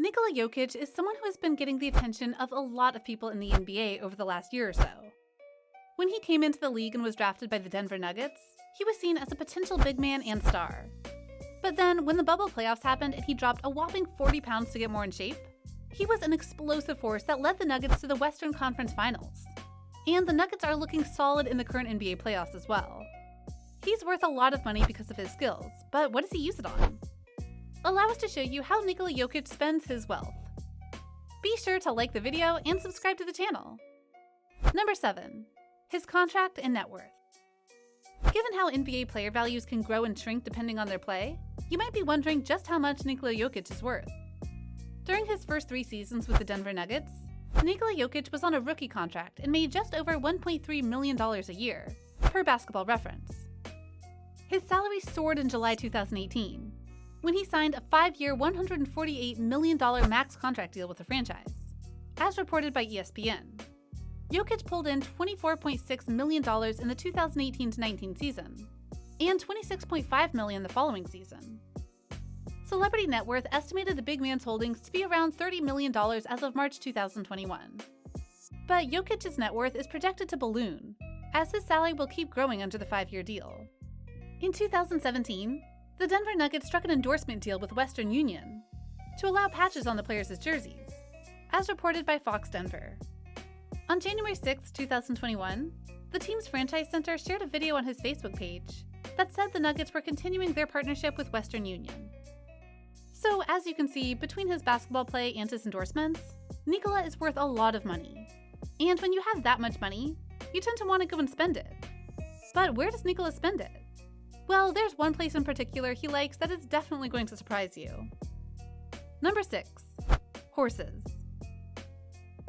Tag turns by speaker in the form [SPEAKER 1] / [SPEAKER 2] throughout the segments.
[SPEAKER 1] Nikola Jokic is someone who has been getting the attention of a lot of people in the NBA over the last year or so. When he came into the league and was drafted by the Denver Nuggets, he was seen as a potential big man and star. But then, when the bubble playoffs happened and he dropped a whopping 40 pounds to get more in shape, he was an explosive force that led the Nuggets to the Western Conference Finals. And the Nuggets are looking solid in the current NBA playoffs as well. He's worth a lot of money because of his skills, but what does he use it on? Allow us to show you how Nikola Jokic spends his wealth. Be sure to like the video and subscribe to the channel. Number 7. His contract and net worth. Given how NBA player values can grow and shrink depending on their play, you might be wondering just how much Nikola Jokic is worth. During his first 3 seasons with the Denver Nuggets, Nikola Jokic was on a rookie contract and made just over $1.3 million a year, per Basketball Reference. His salary soared in July 2018, when he signed a 5-year, $148 million max contract deal with the franchise. As reported by ESPN, Jokic pulled in $24.6 million in the 2018-19 season, and $26.5 million the following season. Celebrity Net Worth estimated the big man's holdings to be around $30 million as of March 2021. But Jokic's net worth is projected to balloon, as his salary will keep growing under the 5-year deal. In 2017, the Denver Nuggets struck an endorsement deal with Western Union to allow patches on the players' jerseys, as reported by Fox Denver. On January 6, 2021, the team's franchise center shared a video on his Facebook page that said the Nuggets were continuing their partnership with Western Union. So, as you can see, between his basketball play and his endorsements, Nikola is worth a lot of money. And when you have that much money, you tend to want to go and spend it. But where does Nikola spend it? Well, there's one place in particular he likes that is definitely going to surprise you. Number 6. Horses.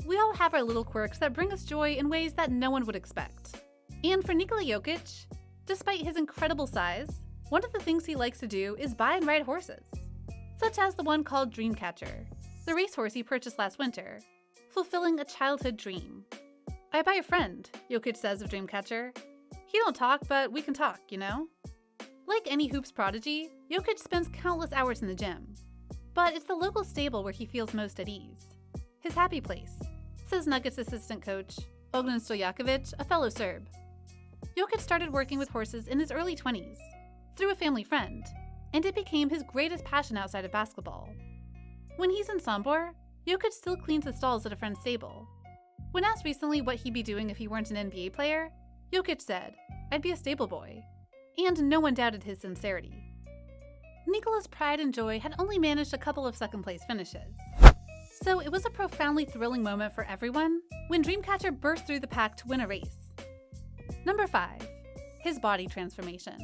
[SPEAKER 1] We all have our little quirks that bring us joy in ways that no one would expect. And for Nikola Jokic, despite his incredible size, one of the things he likes to do is buy and ride horses, such as the one called Dreamcatcher, the racehorse he purchased last winter, fulfilling a childhood dream. "I buy a friend," Jokic says of Dreamcatcher. "He don't talk, but we can talk, you know?" Like any hoops prodigy, Jokic spends countless hours in the gym. But it's the local stable where he feels most at ease. His happy place, says Nuggets assistant coach Ognjen Stojakovic, a fellow Serb. Jokic started working with horses in his early 20s, through a family friend, and it became his greatest passion outside of basketball. When he's in Sombor, Jokic still cleans the stalls at a friend's stable. When asked recently what he'd be doing if he weren't an NBA player, Jokic said, "I'd be a stable boy." And no one doubted his sincerity. Nikola's pride and joy had only managed a couple of second-place finishes. So it was a profoundly thrilling moment for everyone when Dreamcatcher burst through the pack to win a race. Number 5. His body transformation.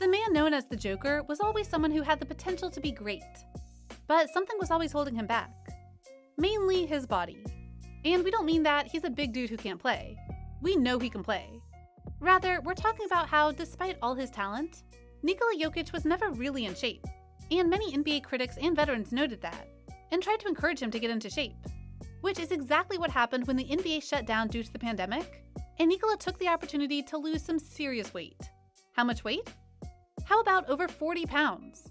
[SPEAKER 1] The man known as the Joker was always someone who had the potential to be great, but something was always holding him back. Mainly his body. And we don't mean that he's a big dude who can't play. We know he can play. Rather, we're talking about how, despite all his talent, Nikola Jokic was never really in shape, and many NBA critics and veterans noted that, and tried to encourage him to get into shape, which is exactly what happened when the NBA shut down due to the pandemic, and Nikola took the opportunity to lose some serious weight. How much weight? How about over 40 pounds?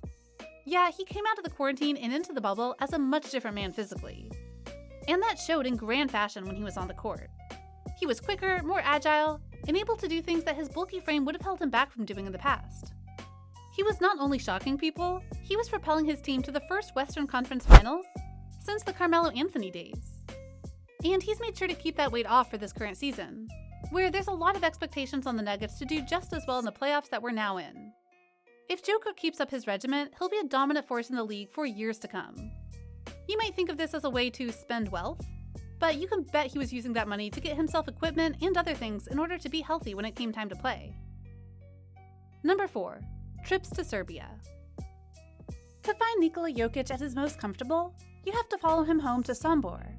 [SPEAKER 1] Yeah, he came out of the quarantine and into the bubble as a much different man physically. And that showed in grand fashion when he was on the court. He was quicker, more agile, and able to do things that his bulky frame would have held him back from doing in the past. He was not only shocking people, he was propelling his team to the first Western Conference Finals since the Carmelo Anthony days. And he's made sure to keep that weight off for this current season, where there's a lot of expectations on the Nuggets to do just as well in the playoffs that we're now in. If Joker keeps up his regiment, he'll be a dominant force in the league for years to come. You might think of this as a way to spend wealth, but you can bet he was using that money to get himself equipment and other things in order to be healthy when it came time to play. Number 4. Trips to Serbia. To find Nikola Jokic at his most comfortable, you have to follow him home to Sombor,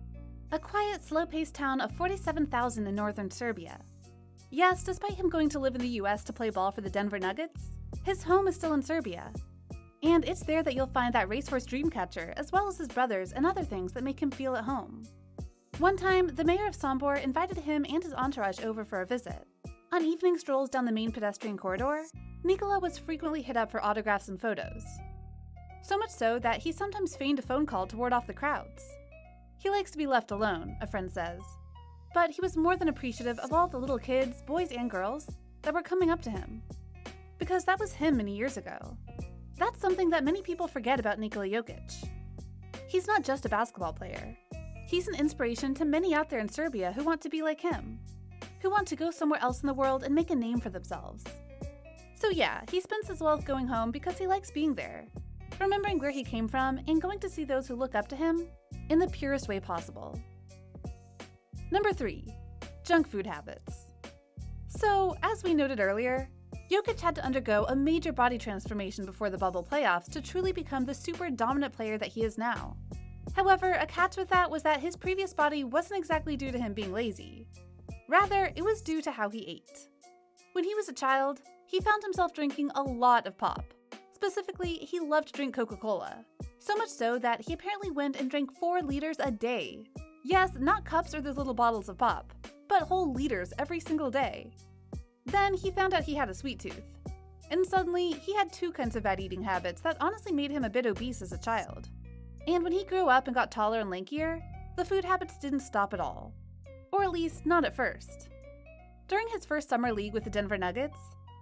[SPEAKER 1] a quiet, slow-paced town of 47,000 in northern Serbia. Yes, despite him going to live in the US to play ball for the Denver Nuggets, his home is still in Serbia. And it's there that you'll find that racehorse Dreamcatcher, as well as his brothers and other things that make him feel at home. One time, the mayor of Sombor invited him and his entourage over for a visit. On evening strolls down the main pedestrian corridor, Nikola was frequently hit up for autographs and photos. So much so that he sometimes feigned a phone call to ward off the crowds. He likes to be left alone, a friend says. But he was more than appreciative of all the little kids, boys and girls, that were coming up to him. Because that was him many years ago. That's something that many people forget about Nikola Jokic. He's not just a basketball player. He's an inspiration to many out there in Serbia who want to be like him, who want to go somewhere else in the world and make a name for themselves. So yeah, he spends his wealth going home because he likes being there, remembering where he came from and going to see those who look up to him in the purest way possible. Number 3. Junk food habits. So, as we noted earlier, Jokic had to undergo a major body transformation before the bubble playoffs to truly become the super dominant player that he is now. However, a catch with that was that his previous body wasn't exactly due to him being lazy. Rather, it was due to how he ate. When he was a child, he found himself drinking a lot of pop. Specifically, he loved to drink Coca-Cola. So much so that he apparently went and drank 4 liters a day. Yes, not cups or those little bottles of pop, but whole liters every single day. Then he found out he had a sweet tooth. And suddenly, he had 2 kinds of bad eating habits that honestly made him a bit obese as a child. And when he grew up and got taller and lankier, the food habits didn't stop at all. Or at least, not at first. During his first summer league with the Denver Nuggets,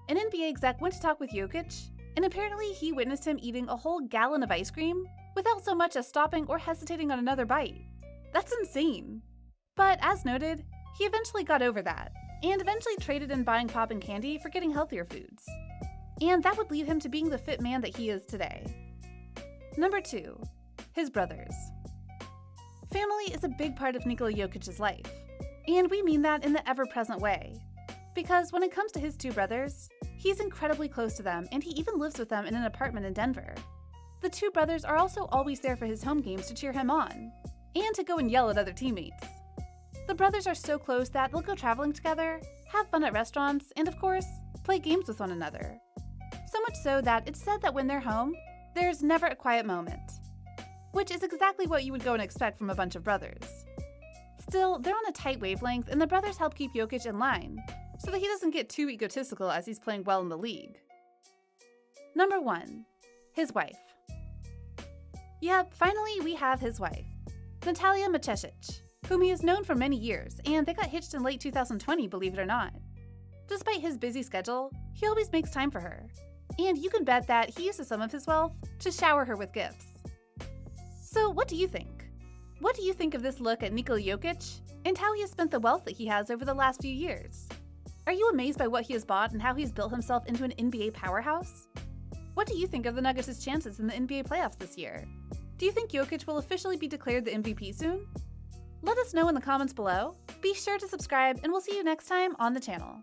[SPEAKER 1] an NBA exec went to talk with Jokic, and apparently he witnessed him eating a whole gallon of ice cream without so much as stopping or hesitating on another bite. That's insane. But as noted, he eventually got over that, and eventually traded in buying pop and candy for getting healthier foods. And that would lead him to being the fit man that he is today. Number 2. His brothers. Family is a big part of Nikola Jokic's life, and we mean that in the ever-present way. Because when it comes to his 2 brothers, he's incredibly close to them, and he even lives with them in an apartment in Denver. The 2 brothers are also always there for his home games to cheer him on, and to go and yell at other teammates. The brothers are so close that they'll go traveling together, have fun at restaurants, and of course, play games with one another. So much so that it's said that when they're home, there's never a quiet moment. Which is exactly what you would go and expect from a bunch of brothers. Still, they're on a tight wavelength, and the brothers help keep Jokic in line, so that he doesn't get too egotistical as he's playing well in the league. Number 1. His wife. Yep, finally we have his wife, Natalia Jokic, whom he has known for many years, and they got hitched in late 2020, believe it or not. Despite his busy schedule, he always makes time for her, and you can bet that he uses some of his wealth to shower her with gifts. So what do you think? What do you think of this look at Nikola Jokic and how he has spent the wealth that he has over the last few years? Are you amazed by what he has bought and how he's built himself into an NBA powerhouse? What do you think of the Nuggets' chances in the NBA playoffs this year? Do you think Jokic will officially be declared the MVP soon? Let us know in the comments below. Be sure to subscribe, and we'll see you next time on the channel.